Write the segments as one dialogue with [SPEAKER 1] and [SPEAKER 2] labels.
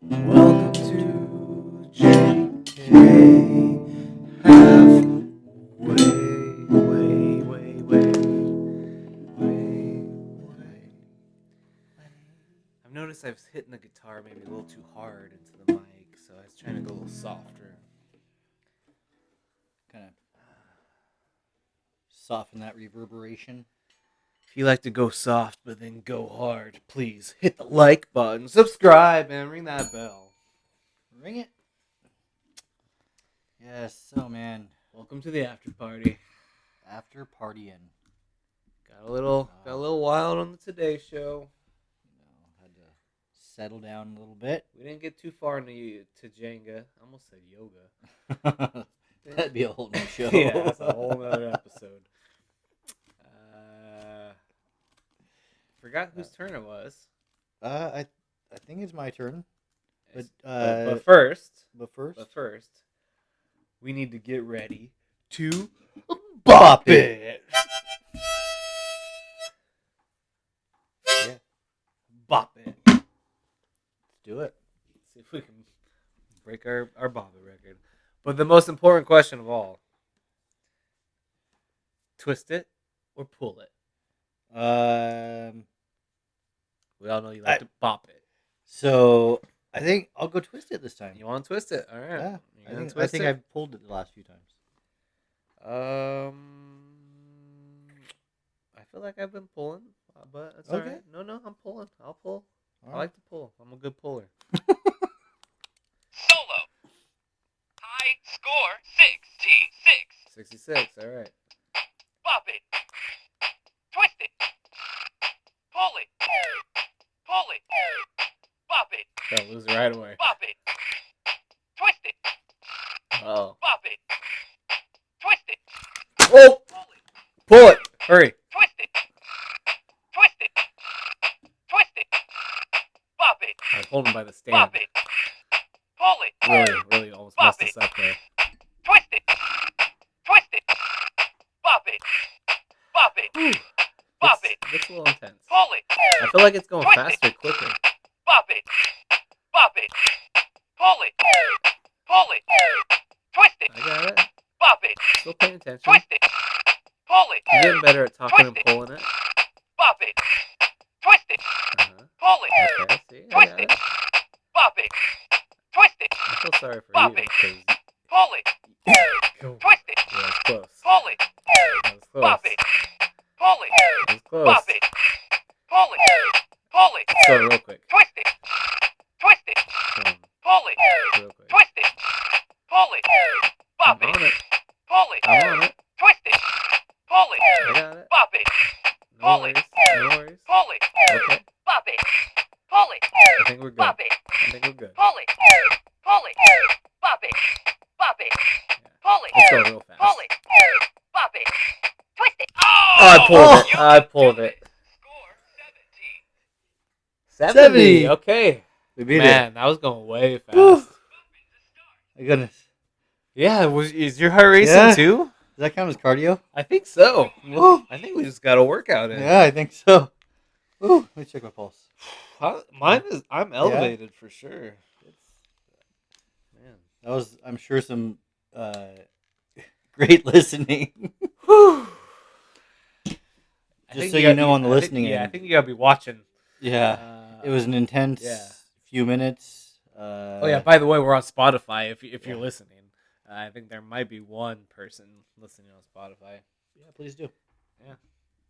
[SPEAKER 1] Welcome to JK Halfway, way. I've noticed I've hitting the guitar maybe a little too hard into the mic, so I was trying to go a little softer.
[SPEAKER 2] Kind of soften that reverberation.
[SPEAKER 1] If you like to go soft but then go hard, please hit the like button, subscribe, and ring that bell.
[SPEAKER 2] Ring it. Yes, so man,
[SPEAKER 1] Welcome to the after party.
[SPEAKER 2] after partying,
[SPEAKER 1] Got a little wild on the Today Show.
[SPEAKER 2] had to settle down a little bit.
[SPEAKER 1] We didn't get too far into to JENGA. I almost said yoga.
[SPEAKER 2] That'd be a whole new show.
[SPEAKER 1] Yeah, that's a whole other episode. Forgot whose turn it was.
[SPEAKER 2] I think it's my turn.
[SPEAKER 1] But first,
[SPEAKER 2] But first,
[SPEAKER 1] we need to get ready to bop it.
[SPEAKER 2] Yeah,
[SPEAKER 1] Bop it.
[SPEAKER 2] let's do it.
[SPEAKER 1] See if we can break our bop it record. But the most important question of all: twist it or pull it? We all know you like to bop it.
[SPEAKER 2] So I think I'll go twist it this time.
[SPEAKER 1] You want to twist it? All right.
[SPEAKER 2] Yeah,
[SPEAKER 1] You
[SPEAKER 2] I think I've pulled it the last few times.
[SPEAKER 1] I feel like I've been pulling, but it's
[SPEAKER 2] Okay.
[SPEAKER 1] all right. No, I'm pulling. I'll pull.
[SPEAKER 2] All
[SPEAKER 1] I
[SPEAKER 2] right.
[SPEAKER 1] like to pull. I'm a good puller.
[SPEAKER 3] Solo. High score 66.
[SPEAKER 1] 66. All right.
[SPEAKER 3] Bop it. Twist it. Pull it. Pull it. Bop it.
[SPEAKER 1] Gotta lose it right away.
[SPEAKER 3] Bop it. Twist it.
[SPEAKER 1] Oh.
[SPEAKER 3] Bop it. Twist it.
[SPEAKER 1] Oh!
[SPEAKER 3] Pull it.
[SPEAKER 1] Pull it! Hurry!
[SPEAKER 3] Twist it. Twist it. Twist it. Bop it.
[SPEAKER 1] I was holding by the stand.
[SPEAKER 3] Bop it. Pull it.
[SPEAKER 1] Really almost
[SPEAKER 3] Bop
[SPEAKER 1] messed
[SPEAKER 3] it.
[SPEAKER 1] us up there.
[SPEAKER 3] Twist it. Twist it. Bop it. Bop it. Bop it.
[SPEAKER 1] It's a little intense.
[SPEAKER 3] Pull it.
[SPEAKER 1] I feel like it's going
[SPEAKER 3] Twist
[SPEAKER 1] faster,
[SPEAKER 3] it.
[SPEAKER 1] quicker.
[SPEAKER 3] Bop it. Bop it. Pull it. Pull it. Twist it.
[SPEAKER 1] I got it.
[SPEAKER 3] Bop it.
[SPEAKER 1] Still paying attention.
[SPEAKER 3] Twist it. Pull it.
[SPEAKER 1] You're getting better at talking and
[SPEAKER 3] Twist it.
[SPEAKER 1] pulling it.
[SPEAKER 3] Bop it. Twist it.
[SPEAKER 1] Uh-huh.
[SPEAKER 3] Pull it.
[SPEAKER 1] Okay, see? I
[SPEAKER 3] Twist
[SPEAKER 1] got
[SPEAKER 3] it.
[SPEAKER 1] it.
[SPEAKER 3] Bop it. Twist it.
[SPEAKER 1] I feel sorry for
[SPEAKER 3] Bop
[SPEAKER 1] you
[SPEAKER 3] it.
[SPEAKER 1] because
[SPEAKER 3] Pull it. Twist it.
[SPEAKER 1] yeah, it's close.
[SPEAKER 3] Pull it.
[SPEAKER 1] That was close.
[SPEAKER 3] Bop it. Pull it.
[SPEAKER 1] That was close.
[SPEAKER 3] Bop it. Pull it. Pull it.
[SPEAKER 1] Let's go real quick.
[SPEAKER 3] Twist it. Twist it.
[SPEAKER 1] Come on,
[SPEAKER 3] Pull it.
[SPEAKER 1] real quick.
[SPEAKER 3] Twist it. Pull it. Bop
[SPEAKER 1] I'm
[SPEAKER 3] it.
[SPEAKER 1] on it.
[SPEAKER 3] Pull it.
[SPEAKER 1] I'm on it.
[SPEAKER 3] Twist it. Pull it.
[SPEAKER 1] I got it.
[SPEAKER 3] Bop it.
[SPEAKER 1] No
[SPEAKER 3] Pull
[SPEAKER 1] worries.
[SPEAKER 3] it.
[SPEAKER 1] No worries.
[SPEAKER 3] Pull it.
[SPEAKER 1] Okay.
[SPEAKER 3] Bop it. Pull it.
[SPEAKER 1] I think we're good.
[SPEAKER 3] Bop it.
[SPEAKER 1] I think we're good.
[SPEAKER 3] Pull it. Pull it. Bop it. Bop it. Pull it.
[SPEAKER 1] Let's go real fast.
[SPEAKER 3] Pull it. Bop it. Twist it.
[SPEAKER 1] Oh, I pulled it.
[SPEAKER 3] You
[SPEAKER 1] I
[SPEAKER 3] can
[SPEAKER 1] pulled
[SPEAKER 3] do
[SPEAKER 1] it.
[SPEAKER 3] Score
[SPEAKER 1] 70. Okay.
[SPEAKER 2] We beat
[SPEAKER 1] Man, that was going way fast.
[SPEAKER 2] Woo. My goodness.
[SPEAKER 1] Yeah, is your heart racing
[SPEAKER 2] Yeah.
[SPEAKER 1] too?
[SPEAKER 2] Does that count as cardio?
[SPEAKER 1] I think so.
[SPEAKER 2] Woo.
[SPEAKER 1] I think we just got a workout in.
[SPEAKER 2] Yeah, I think so. Ooh, let me check my pulse.
[SPEAKER 1] Mine is. I'm elevated for sure. Man.
[SPEAKER 2] That was, I'm sure, some great listening.
[SPEAKER 1] Whew.
[SPEAKER 2] Just so you know on the listening
[SPEAKER 1] Yeah, I
[SPEAKER 2] end.
[SPEAKER 1] think you gotta be watching.
[SPEAKER 2] Yeah, it was an intense few minutes.
[SPEAKER 1] Oh yeah. By the way, we're on Spotify. If you're listening, I think there might be one person listening on Spotify.
[SPEAKER 2] Yeah, please do.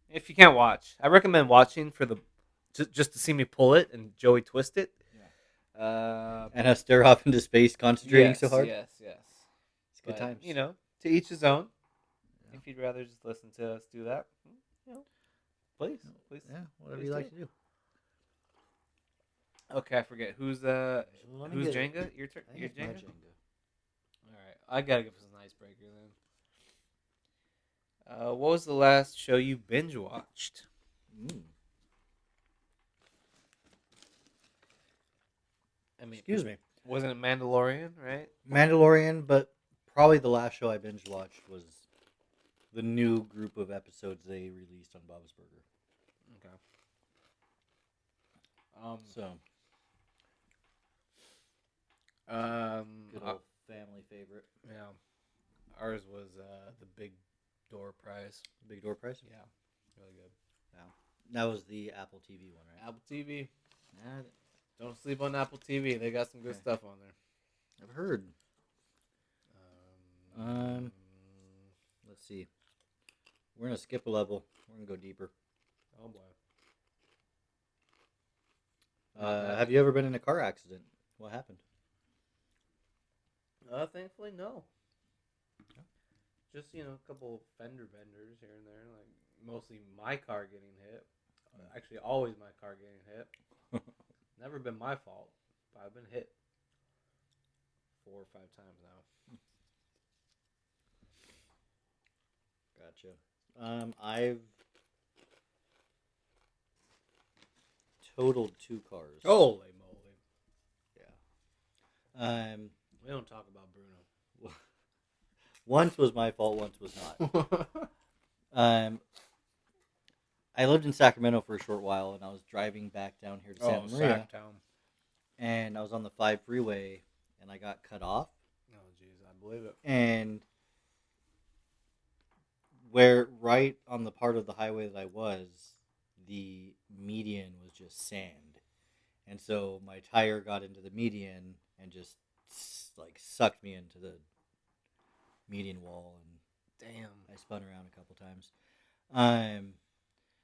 [SPEAKER 1] If you can't watch, I recommend watching for the just to see me pull it and Joey twist it. Yeah.
[SPEAKER 2] And us stare off into space, concentrating so hard.
[SPEAKER 1] Yes.
[SPEAKER 2] It's good times.
[SPEAKER 1] You know, to each his own. If you'd rather just listen to us do that, you know, please.
[SPEAKER 2] Yeah, whatever
[SPEAKER 1] Please
[SPEAKER 2] you
[SPEAKER 1] do
[SPEAKER 2] like
[SPEAKER 1] it.
[SPEAKER 2] to do.
[SPEAKER 1] Okay, I forget who's
[SPEAKER 2] Let me
[SPEAKER 1] who's
[SPEAKER 2] get-
[SPEAKER 1] Jenga? Your turn.
[SPEAKER 2] I think
[SPEAKER 1] Your
[SPEAKER 2] it's my
[SPEAKER 1] Jenga.
[SPEAKER 2] Jenga.
[SPEAKER 1] All right, I gotta give us an icebreaker then. What was the last show you binge watched? I mean,
[SPEAKER 2] Excuse me.
[SPEAKER 1] wasn't it Mandalorian, right?
[SPEAKER 2] Mandalorian, but probably the last show I binge watched was the new group of episodes they released on Bob's Burger.
[SPEAKER 1] Okay.
[SPEAKER 2] So Good old family favorite.
[SPEAKER 1] Yeah. Ours was the big door prize.
[SPEAKER 2] Big door prize.
[SPEAKER 1] Yeah. Really good.
[SPEAKER 2] That was the Apple TV one, right?
[SPEAKER 1] Apple TV.
[SPEAKER 2] Yeah,
[SPEAKER 1] Don't sleep on Apple TV. They got some good
[SPEAKER 2] Okay.
[SPEAKER 1] stuff on there.
[SPEAKER 2] I've heard. Let's see. We're gonna skip a level. We're gonna go deeper.
[SPEAKER 1] Oh boy.
[SPEAKER 2] Have you ever been in a car accident? What happened?
[SPEAKER 1] Thankfully, no. Just, a couple fender benders here and there. Like, mostly my car getting hit. Actually, always my car getting hit. Never been my fault, but I've been hit 4 or 5 times now.
[SPEAKER 2] Gotcha. I've totaled 2 cars.
[SPEAKER 1] Holy moly.
[SPEAKER 2] Yeah.
[SPEAKER 1] We don't talk about Bruno.
[SPEAKER 2] Once was my fault, once was not. I lived in Sacramento for a short while, and I was driving back down here to Santa Maria.
[SPEAKER 1] Sacktown.
[SPEAKER 2] And I was on the 5 freeway, and I got cut off.
[SPEAKER 1] Oh, jeez, I believe it.
[SPEAKER 2] And where right on the part of the highway that I was, the median was just sand. And so my tire got into the median and just like sucked me into the median wall, and
[SPEAKER 1] Damn.
[SPEAKER 2] I spun around a couple times.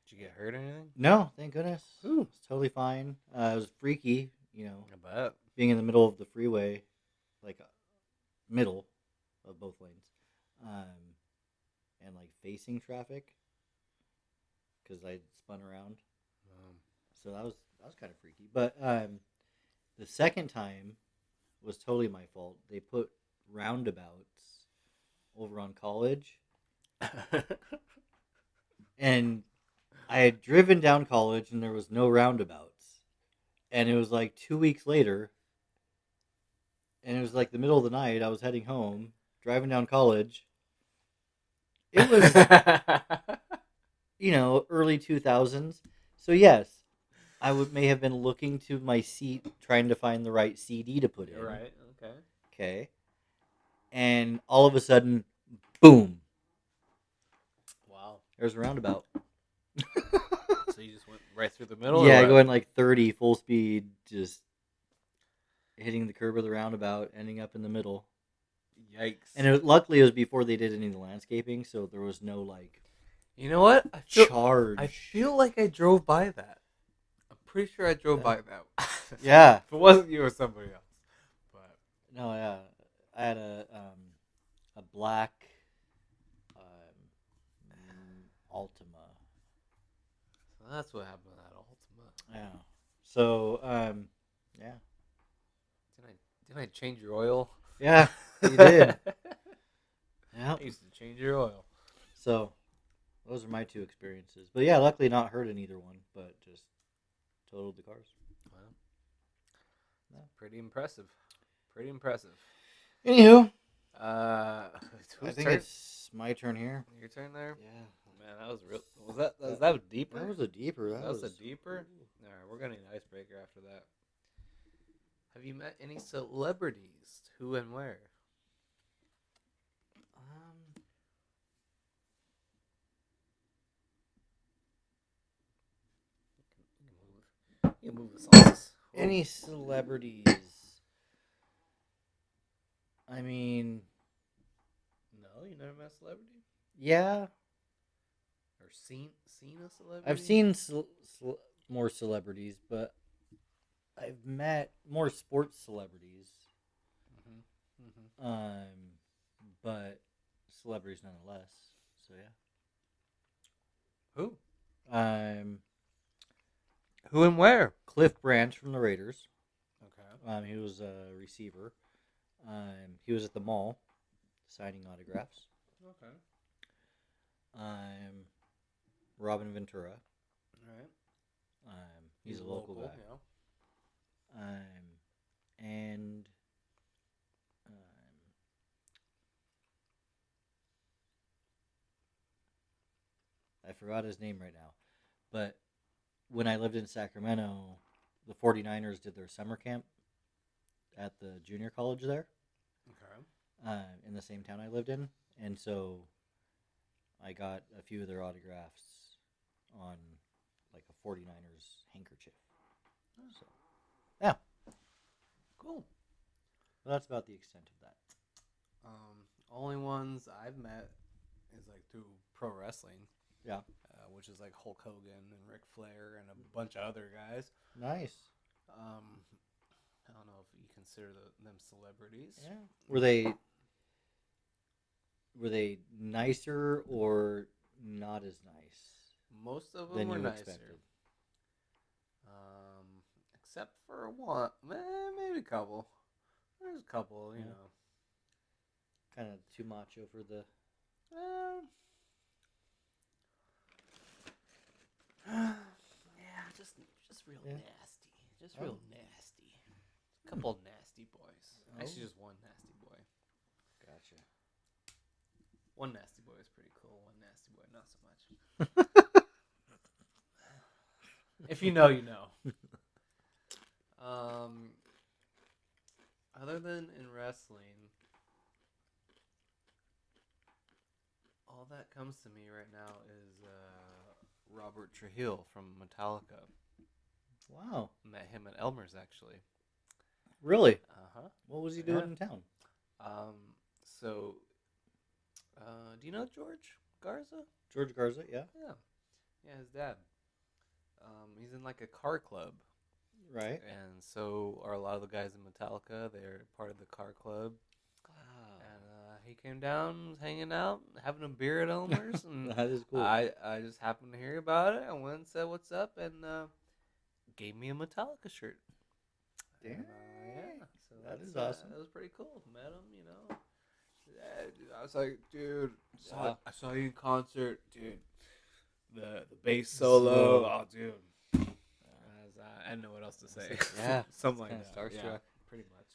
[SPEAKER 1] Did you get hurt or anything?
[SPEAKER 2] No, thank goodness.
[SPEAKER 1] Ooh.
[SPEAKER 2] It's totally fine. It was freaky,
[SPEAKER 1] I bet.
[SPEAKER 2] being in the middle of the freeway, like middle of both lanes, and like facing traffic because I spun around. So that was kind of freaky. But the second time was totally my fault. They put roundabouts over on College, and I had driven down College, and there was no roundabouts. And it was like 2 weeks later, and it was like the middle of the night. I was heading home, driving down College. It was, early 2000s. So yes, I may have been looking to my seat, trying to find the right CD to put in.
[SPEAKER 1] Right. Okay.
[SPEAKER 2] Okay. And all of a sudden, boom,
[SPEAKER 1] Wow.
[SPEAKER 2] there's a roundabout.
[SPEAKER 1] So you just went right through the middle?
[SPEAKER 2] Yeah,
[SPEAKER 1] or what?
[SPEAKER 2] going like 30 full speed, just hitting the curb of the roundabout, ending up in the middle.
[SPEAKER 1] Yikes.
[SPEAKER 2] And luckily it was before they did any of the landscaping, so there was no like
[SPEAKER 1] You know what?
[SPEAKER 2] charge.
[SPEAKER 1] I feel like I drove by that. I'm pretty sure I drove by that.
[SPEAKER 2] Yeah.
[SPEAKER 1] If it wasn't you or somebody else. But
[SPEAKER 2] No, yeah. I had a black Altima.
[SPEAKER 1] so that's what happened to that Ultima.
[SPEAKER 2] Yeah. So, yeah.
[SPEAKER 1] Didn't I change your oil?
[SPEAKER 2] Yeah, you did. Yeah.
[SPEAKER 1] I used to change your oil.
[SPEAKER 2] So, those are my 2 experiences. But yeah, luckily not hurt in either one, but just totaled the cars.
[SPEAKER 1] Well, that's pretty impressive. Pretty impressive.
[SPEAKER 2] Anywho,
[SPEAKER 1] I
[SPEAKER 2] I think it's my turn here.
[SPEAKER 1] Your turn there?
[SPEAKER 2] Yeah.
[SPEAKER 1] Man, that was real. Was that deeper?
[SPEAKER 2] That was a deeper.
[SPEAKER 1] That was a deeper? Alright, we're gonna need an icebreaker after that. Have you met any celebrities? Who and where? You can move the sauces.
[SPEAKER 2] Any celebrities? I mean,
[SPEAKER 1] No, you never met a celebrity?
[SPEAKER 2] yeah,
[SPEAKER 1] Or seen a celebrity?
[SPEAKER 2] I've seen more celebrities, but I've met more sports celebrities. But celebrities nonetheless. So yeah.
[SPEAKER 1] Who?
[SPEAKER 2] Who
[SPEAKER 1] and where?
[SPEAKER 2] Cliff Branch from the Raiders.
[SPEAKER 1] Okay.
[SPEAKER 2] He was a receiver. He was at the mall signing autographs.
[SPEAKER 1] Okay.
[SPEAKER 2] Robin Ventura.
[SPEAKER 1] All right.
[SPEAKER 2] He's a local guy.
[SPEAKER 1] Yeah.
[SPEAKER 2] And I forgot his name right now. But when I lived in Sacramento, the 49ers did their summer camp. at the junior college there,
[SPEAKER 1] Okay.
[SPEAKER 2] in the same town I lived in, and so I got a few of their autographs on like a 49ers handkerchief. So, yeah,
[SPEAKER 1] Cool.
[SPEAKER 2] well, that's about the extent of that.
[SPEAKER 1] Only ones I've met is like through pro wrestling.
[SPEAKER 2] Yeah.
[SPEAKER 1] Which is like Hulk Hogan and Ric Flair and a bunch of other guys.
[SPEAKER 2] Nice.
[SPEAKER 1] I don't know if you consider them celebrities.
[SPEAKER 2] Yeah. Were they nicer or not as nice
[SPEAKER 1] Most of them
[SPEAKER 2] than
[SPEAKER 1] were
[SPEAKER 2] you
[SPEAKER 1] nicer.
[SPEAKER 2] expected?
[SPEAKER 1] Except for one, maybe a couple. There's a couple, you know.
[SPEAKER 2] Kind of too macho for the.
[SPEAKER 1] Yeah, just real
[SPEAKER 2] Yeah.
[SPEAKER 1] nasty. Just real nasty. A couple nasty boys.
[SPEAKER 2] Oh.
[SPEAKER 1] Actually, just one nasty boy.
[SPEAKER 2] Gotcha.
[SPEAKER 1] One nasty boy is pretty cool. One nasty boy, not so much. If you know, you know. Other than in wrestling, all that comes to me right now is Robert Trujillo from Metallica.
[SPEAKER 2] Wow.
[SPEAKER 1] Met him at Elmer's, actually.
[SPEAKER 2] Really?
[SPEAKER 1] Uh-huh.
[SPEAKER 2] What was he doing
[SPEAKER 1] Yeah.
[SPEAKER 2] in town?
[SPEAKER 1] So, do you know George Garza?
[SPEAKER 2] George Garza, yeah.
[SPEAKER 1] Yeah, his dad. He's in like a car club.
[SPEAKER 2] Right.
[SPEAKER 1] And so are a lot of the guys in Metallica. They're part of the car club.
[SPEAKER 2] Wow.
[SPEAKER 1] And he came down, was hanging out, having a beer at Elmer's. And
[SPEAKER 2] That is cool.
[SPEAKER 1] I just happened to hear about it. I went and said, "What's up?" And gave me a Metallica shirt.
[SPEAKER 2] Damn.
[SPEAKER 1] And, yeah. So
[SPEAKER 2] That
[SPEAKER 1] that's
[SPEAKER 2] is awesome.
[SPEAKER 1] That was pretty cool. Met him, you know. Yeah, dude, I was like, dude, I saw you in concert, dude. The bass solo, oh, dude. I didn't know what else to say.
[SPEAKER 2] Yeah,
[SPEAKER 1] Something like
[SPEAKER 2] kinda
[SPEAKER 1] that.
[SPEAKER 2] starstruck.
[SPEAKER 1] Yeah, pretty much.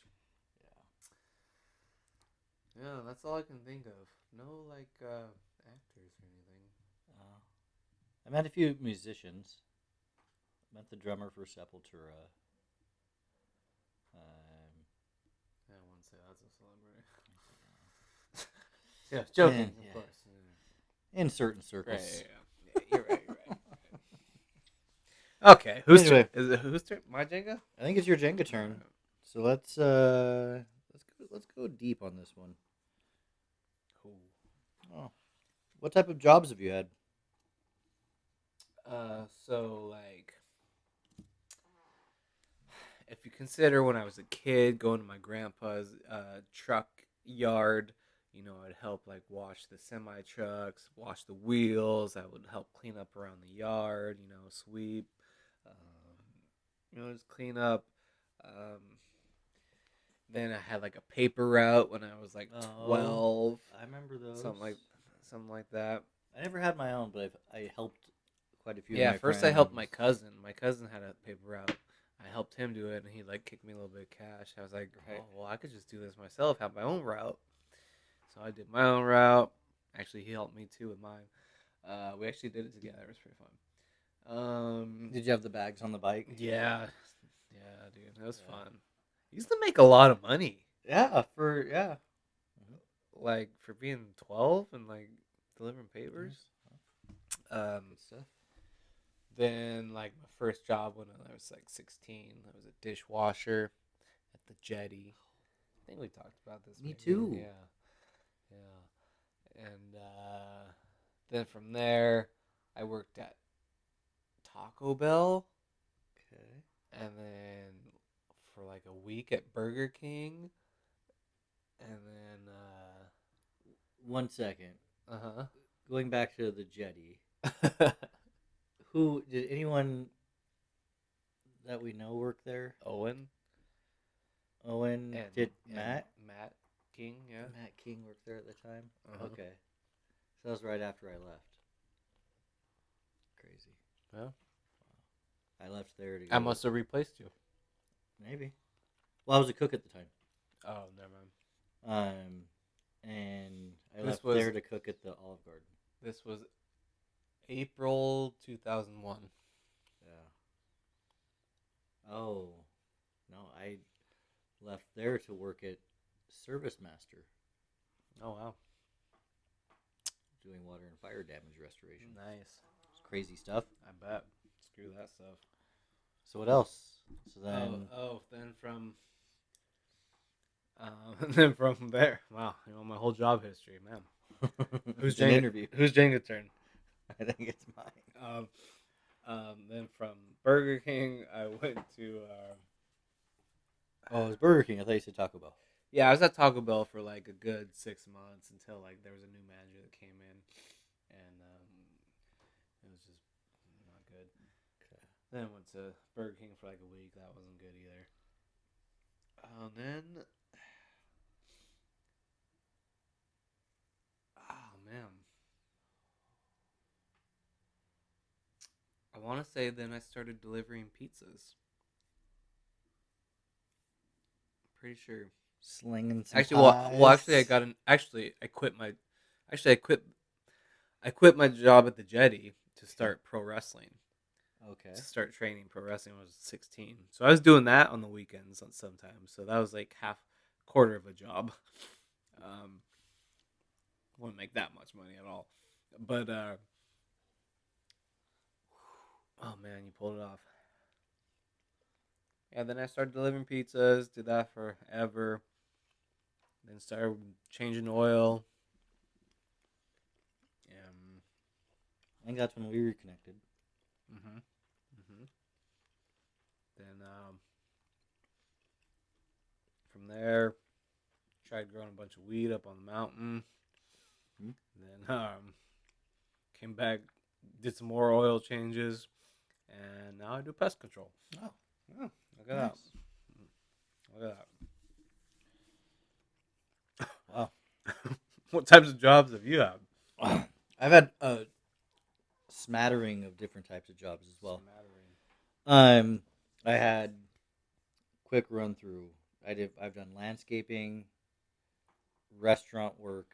[SPEAKER 1] Yeah, that's all I can think of. No, like, actors or anything.
[SPEAKER 2] I met a few musicians. Met the drummer for Sepultura.
[SPEAKER 1] Yeah, I wouldn't say that's a celebrity. Yeah, joking,
[SPEAKER 2] Yeah.
[SPEAKER 1] of course.
[SPEAKER 2] In certain
[SPEAKER 1] Right,
[SPEAKER 2] circles.
[SPEAKER 1] yeah. You're right. Okay, whose turn? My Jenga?
[SPEAKER 2] I think it's your Jenga turn.
[SPEAKER 1] Alright.
[SPEAKER 2] So let's go deep on this one. Oh, what type of jobs have you had?
[SPEAKER 1] So like, if you consider when I was a kid going to my grandpa's truck yard, you know, I'd help like wash the semi trucks, wash the wheels. I would help clean up around the yard, you know, sweep, just clean up. Then I had like a paper route when I was like 12.
[SPEAKER 2] I remember those.
[SPEAKER 1] Something like that.
[SPEAKER 2] I never had my own, but I helped quite a few.
[SPEAKER 1] Yeah,
[SPEAKER 2] of my
[SPEAKER 1] first
[SPEAKER 2] friends.
[SPEAKER 1] I helped my cousin. My cousin had a paper route. I helped him do it, and he like kicked me a little bit of cash. I was like,
[SPEAKER 2] Right.
[SPEAKER 1] oh, well, I could just do this myself, have my own route. So I did my own route. Actually, he helped me too with mine. We actually did it together. It was pretty fun.
[SPEAKER 2] Did you have the bags on the bike?
[SPEAKER 1] Yeah, dude, that was fun. Used to make a lot of money.
[SPEAKER 2] Yeah,
[SPEAKER 1] Like for being 12 and like delivering papers.
[SPEAKER 2] Good stuff.
[SPEAKER 1] Then like my first job when I was like 16, I was a dishwasher at the Jetty. I think we talked about this.
[SPEAKER 2] Me
[SPEAKER 1] maybe.
[SPEAKER 2] too.
[SPEAKER 1] Yeah. And then from there, I worked at Taco Bell.
[SPEAKER 2] Okay.
[SPEAKER 1] And then for like a week at Burger King. And then,
[SPEAKER 2] 1 second.
[SPEAKER 1] uh-huh.
[SPEAKER 2] Going back to the Jetty. Who did anyone that we know work there?
[SPEAKER 1] Owen.
[SPEAKER 2] Owen.
[SPEAKER 1] And,
[SPEAKER 2] Did
[SPEAKER 1] and
[SPEAKER 2] Matt?
[SPEAKER 1] Matt King, yeah.
[SPEAKER 2] Matt King worked there at the time?
[SPEAKER 1] Uh-huh.
[SPEAKER 2] Okay. So that was right after I left. Crazy.
[SPEAKER 1] Yeah.
[SPEAKER 2] I left there to go.
[SPEAKER 1] I must have replaced you.
[SPEAKER 2] Maybe. Well, I was a cook at the time.
[SPEAKER 1] Oh, never mind.
[SPEAKER 2] And I
[SPEAKER 1] This
[SPEAKER 2] left
[SPEAKER 1] was-
[SPEAKER 2] there to cook at the Olive Garden.
[SPEAKER 1] This was April 2001.
[SPEAKER 2] Yeah. Oh. No, left there to work at Service Master,
[SPEAKER 1] Oh wow,
[SPEAKER 2] doing water and fire damage restoration.
[SPEAKER 1] nice.
[SPEAKER 2] It's crazy stuff.
[SPEAKER 1] I bet. Screw that stuff.
[SPEAKER 2] So what else? So then,
[SPEAKER 1] Then from then from there, wow, my whole job history, man. Who's
[SPEAKER 2] it's an
[SPEAKER 1] Jenga?
[SPEAKER 2] interview.
[SPEAKER 1] Who's Jenga turn?
[SPEAKER 2] I think it's mine.
[SPEAKER 1] Then from Burger King, I went to.
[SPEAKER 2] Oh, it was Burger King. I thought you said Taco Bell.
[SPEAKER 1] Yeah, I was at Taco Bell for like a good 6 months until like there was a new manager that came in, and it was just not good.
[SPEAKER 2] Okay.
[SPEAKER 1] Then I went to Burger King for like a week. That wasn't good either. Then, oh man, I want to say then I started delivering pizzas. Pretty sure.
[SPEAKER 2] Slinging some
[SPEAKER 1] Actually, actually, I quit my job at the Jetty to start pro wrestling.
[SPEAKER 2] Okay.
[SPEAKER 1] To start training pro wrestling when I was 16. So I was doing that on the weekends sometimes. So that was like quarter of a job. Wouldn't make that much money at all. But oh man, you pulled it off. Yeah, then I started delivering pizzas, did that forever. Then started changing oil.
[SPEAKER 2] I think that's when we reconnected.
[SPEAKER 1] Then from there, tried growing a bunch of weed up on the mountain. Then came back, did some more oil changes, and now I do pest control.
[SPEAKER 2] Oh,
[SPEAKER 1] Look at
[SPEAKER 2] nice.
[SPEAKER 1] that! Look at that!
[SPEAKER 2] Wow.
[SPEAKER 1] What types of jobs have you had?
[SPEAKER 2] I've had a smattering of different types of jobs as well. I had quick run through. I've done landscaping, restaurant work,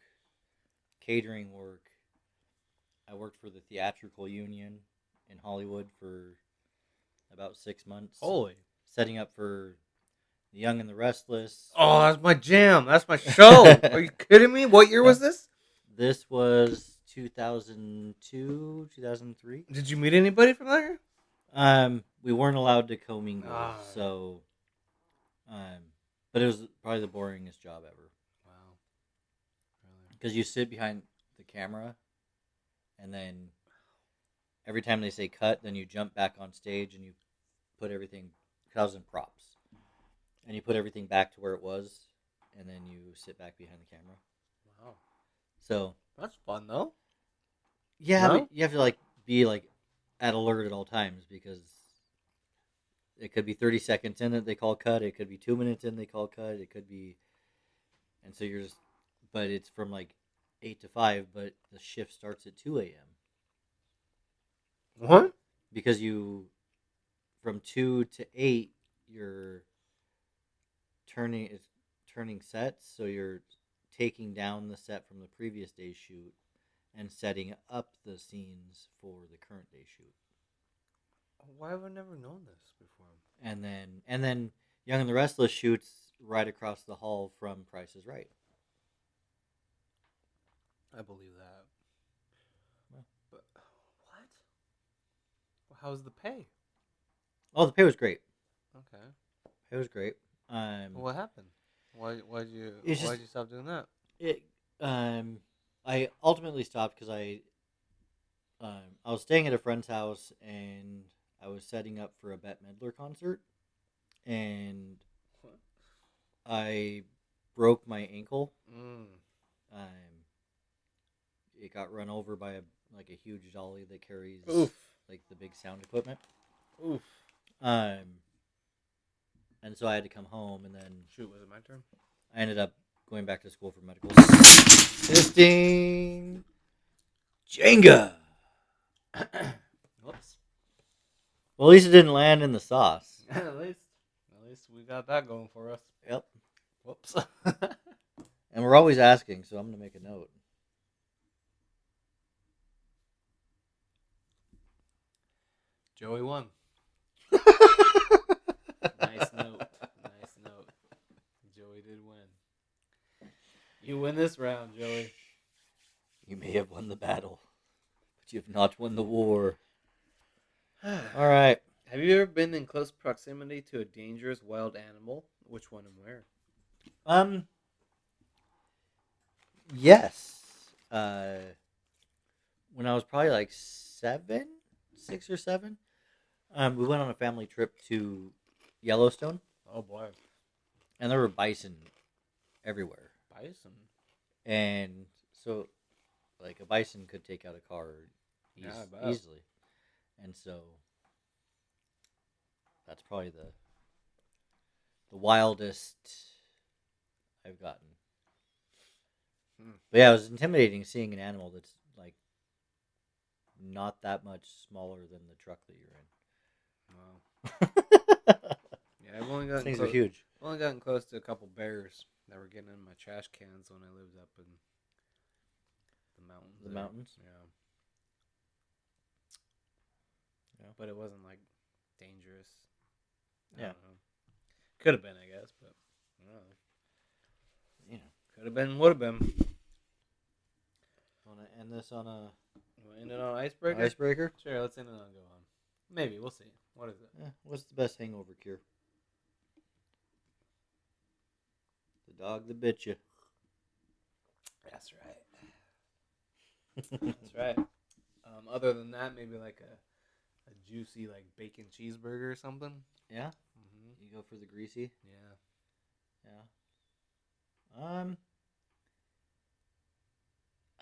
[SPEAKER 2] catering work. I worked for the theatrical union in Hollywood for about 6 months.
[SPEAKER 1] Holy!
[SPEAKER 2] Setting up for The Young and the Restless.
[SPEAKER 1] Oh, that's my jam. That's my show. Are you kidding me? What year was this?
[SPEAKER 2] This was 2002, 2003.
[SPEAKER 1] Did you meet anybody from there?
[SPEAKER 2] We weren't allowed to commingle,
[SPEAKER 1] Ah.
[SPEAKER 2] so, but it was probably the boringest job ever.
[SPEAKER 1] Wow. Really?
[SPEAKER 2] Because you sit behind the camera, and then every time they say cut, then you jump back on stage and you put everything, because I was in props, and you put everything back to where it was, and then you sit back behind the camera.
[SPEAKER 1] Wow.
[SPEAKER 2] So
[SPEAKER 1] That's fun, though.
[SPEAKER 2] yeah,
[SPEAKER 1] No?
[SPEAKER 2] but you have to be at alert at all times, because it could be 30 seconds in that they call cut. It could be 2 minutes in they call cut. It could be, and so but it's from 8 to 5, but the shift starts at 2 a.m.
[SPEAKER 1] What?
[SPEAKER 2] Because from 2 to 8, you're turning sets, so you're taking down the set from the previous day's shoot and setting up the scenes for the current day shoot.
[SPEAKER 1] Why have I never known this before?
[SPEAKER 2] And then Young and the Restless shoots right across the hall from Price is Right.
[SPEAKER 1] I believe that.
[SPEAKER 2] Well.
[SPEAKER 1] But what? Well, how's the pay?
[SPEAKER 2] Oh, the pay was great.
[SPEAKER 1] Okay.
[SPEAKER 2] It was great.
[SPEAKER 1] Well, what happened? Why'd you stop doing that?
[SPEAKER 2] I ultimately stopped because I was staying at a friend's house, and I was setting up for a Bette Midler concert, and I broke my ankle. It got run over by a huge dolly that carries
[SPEAKER 1] Oof.
[SPEAKER 2] the big sound equipment.
[SPEAKER 1] Oof.
[SPEAKER 2] And so I had to come home, and then
[SPEAKER 1] Shoot, was it my turn?
[SPEAKER 2] I ended up going back to school for medical assisting. Jenga.
[SPEAKER 1] Whoops.
[SPEAKER 2] Well, at least it didn't land in the sauce.
[SPEAKER 1] At least we got that going for us.
[SPEAKER 2] Yep.
[SPEAKER 1] Whoops.
[SPEAKER 2] And we're always asking, so I'm going to make a note.
[SPEAKER 1] Joey won. Nice note. win this round, Joey.
[SPEAKER 2] You may have won the battle, but you have not won the war. All right.
[SPEAKER 1] Have you ever been in close proximity to a dangerous wild animal? Which one and where?
[SPEAKER 2] Yes. When I was probably like 6 or 7, we went on a family trip to Yellowstone,
[SPEAKER 1] Oh boy,
[SPEAKER 2] and there were bison everywhere.
[SPEAKER 1] bison.
[SPEAKER 2] And so, like, a bison could take out a car
[SPEAKER 1] Yeah, I bet.
[SPEAKER 2] easily. And so, that's probably the wildest I've gotten. But yeah, it was intimidating seeing an animal that's like not that much smaller than the truck that you're in.
[SPEAKER 1] Wow. Yeah, I've only gotten
[SPEAKER 2] Things
[SPEAKER 1] close.
[SPEAKER 2] are huge.
[SPEAKER 1] Only gotten close to a couple bears that were getting in my trash cans when I lived up in the mountains.
[SPEAKER 2] The
[SPEAKER 1] there.
[SPEAKER 2] mountains?
[SPEAKER 1] Yeah. But it wasn't like dangerous. I
[SPEAKER 2] Yeah.
[SPEAKER 1] don't know. Could have been, I guess, but I don't know.
[SPEAKER 2] Yeah.
[SPEAKER 1] Could have been, would have been.
[SPEAKER 2] Want to end this on a
[SPEAKER 1] We'll end it on icebreaker?
[SPEAKER 2] icebreaker?
[SPEAKER 1] Sure, let's end it on go on. Maybe, we'll see. What is it?
[SPEAKER 2] What's the best hangover cure? The dog that bit you.
[SPEAKER 1] That's right. That's right. Other than that, maybe like a juicy like bacon cheeseburger or something.
[SPEAKER 2] Yeah?
[SPEAKER 1] Mm-hmm.
[SPEAKER 2] You go for the greasy?
[SPEAKER 1] Yeah.
[SPEAKER 2] Yeah.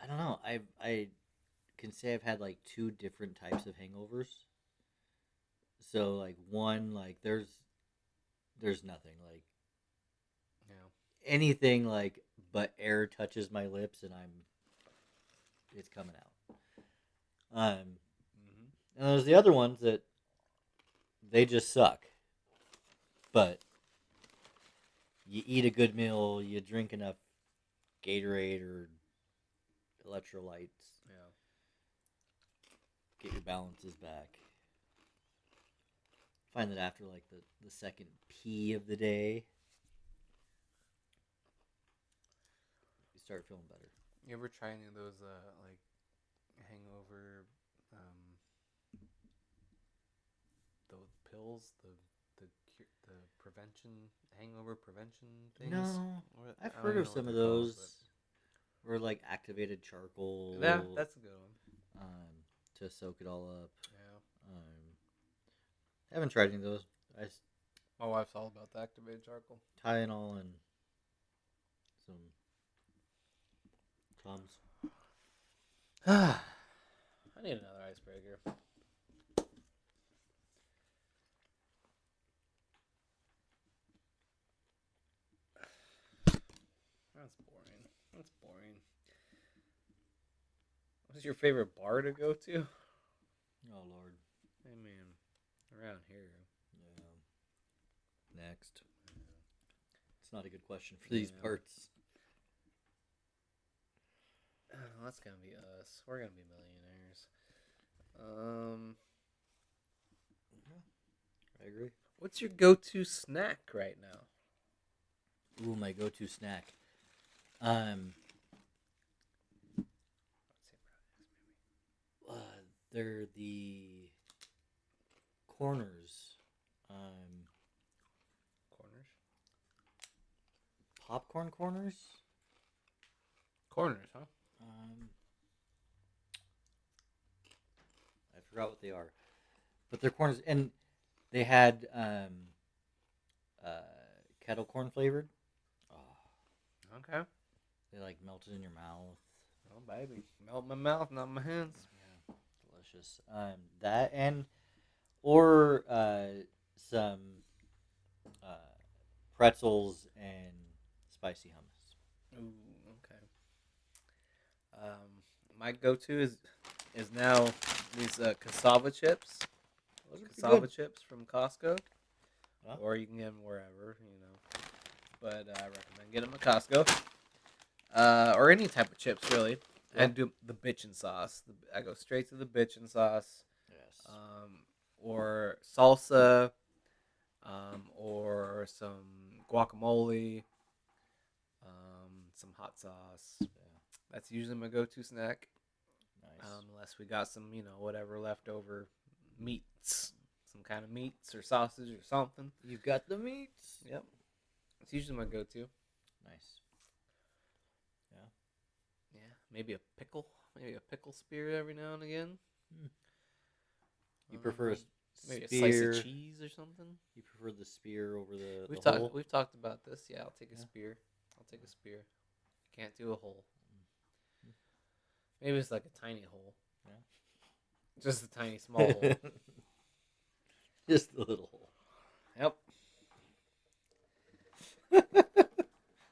[SPEAKER 2] I don't know. I can say I've had like 2 different types of hangovers. So like one, like there's nothing like anything like but air touches my lips and it's coming out. And there's the other ones that they just suck. But you eat a good meal, you drink enough Gatorade or electrolytes.
[SPEAKER 1] Yeah.
[SPEAKER 2] Get your balances back. Find that after like the second pee of the day, you start feeling better.
[SPEAKER 1] You ever try any of those like hangover those pills, the prevention hangover prevention things?
[SPEAKER 2] No, I've
[SPEAKER 1] I don't
[SPEAKER 2] heard
[SPEAKER 1] even
[SPEAKER 2] of
[SPEAKER 1] know
[SPEAKER 2] some
[SPEAKER 1] what
[SPEAKER 2] of
[SPEAKER 1] they're called,
[SPEAKER 2] those. Or like activated charcoal.
[SPEAKER 1] Yeah, that's a good one.
[SPEAKER 2] To soak it all up.
[SPEAKER 1] Yeah.
[SPEAKER 2] I haven't tried any of those.
[SPEAKER 1] My wife's all about the activated charcoal.
[SPEAKER 2] Tylenol and some Tums.
[SPEAKER 1] I need another icebreaker. That's boring. That's boring. What's your favorite bar to go to?
[SPEAKER 2] Oh Lord.
[SPEAKER 1] I mean, around here.
[SPEAKER 2] Yeah. Next. It's not a good question for these parts.
[SPEAKER 1] Oh, that's gonna be us. We're gonna be millionaires.
[SPEAKER 2] I agree.
[SPEAKER 1] What's your go-to snack right now?
[SPEAKER 2] Ooh, my go-to snack. They're the corners.
[SPEAKER 1] Corners.
[SPEAKER 2] Popcorn corners.
[SPEAKER 1] Corners, huh?
[SPEAKER 2] I forgot what they are, but they're corners, and they had kettle corn flavored. Oh,
[SPEAKER 1] Okay.
[SPEAKER 2] they like melted in your mouth.
[SPEAKER 1] Oh, baby. Melt my mouth, not my hands.
[SPEAKER 2] Yeah, delicious. That or some pretzels and spicy hummus.
[SPEAKER 1] Ooh, okay. My go-to is now these cassava chips.
[SPEAKER 2] Those are pretty
[SPEAKER 1] Cassava
[SPEAKER 2] good.
[SPEAKER 1] chips from Costco.
[SPEAKER 2] Huh?
[SPEAKER 1] Or you can get them wherever, But I recommend getting them at Costco. Or any type of chips, really.
[SPEAKER 2] Yeah.
[SPEAKER 1] I do the bitchin' sauce. I go straight to the bitchin' sauce.
[SPEAKER 2] Yes.
[SPEAKER 1] Or salsa. Or some guacamole. some hot sauce.
[SPEAKER 2] Yeah.
[SPEAKER 1] That's usually my go-to snack.
[SPEAKER 2] Nice.
[SPEAKER 1] Unless we got some, whatever leftover meats, some kind of meats or sausage or something.
[SPEAKER 2] You've got the meats.
[SPEAKER 1] Yep, it's usually my go-to.
[SPEAKER 2] Nice.
[SPEAKER 1] Yeah, maybe a pickle spear every now and again.
[SPEAKER 2] You prefer a
[SPEAKER 1] maybe
[SPEAKER 2] spear?
[SPEAKER 1] a slice of cheese or something.
[SPEAKER 2] You prefer the spear over the
[SPEAKER 1] We've
[SPEAKER 2] hole?
[SPEAKER 1] we've talked about this. Yeah, I'll take a spear. Can't do a hole. Maybe it's like a tiny hole.
[SPEAKER 2] Yeah.
[SPEAKER 1] Just a tiny small hole.
[SPEAKER 2] Just a little hole.
[SPEAKER 1] Yep.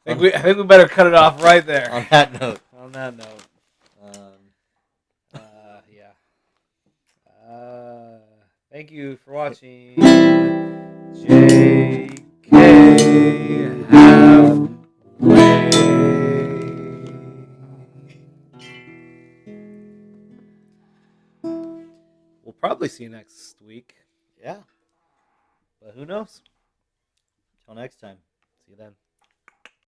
[SPEAKER 1] I think we better cut it off right there.
[SPEAKER 2] On that note.
[SPEAKER 1] Yeah. Thank you for watching. JK Halfway. We'll probably see you next week,
[SPEAKER 2] Yeah.
[SPEAKER 1] but who knows?
[SPEAKER 2] Till next time.
[SPEAKER 1] See you then.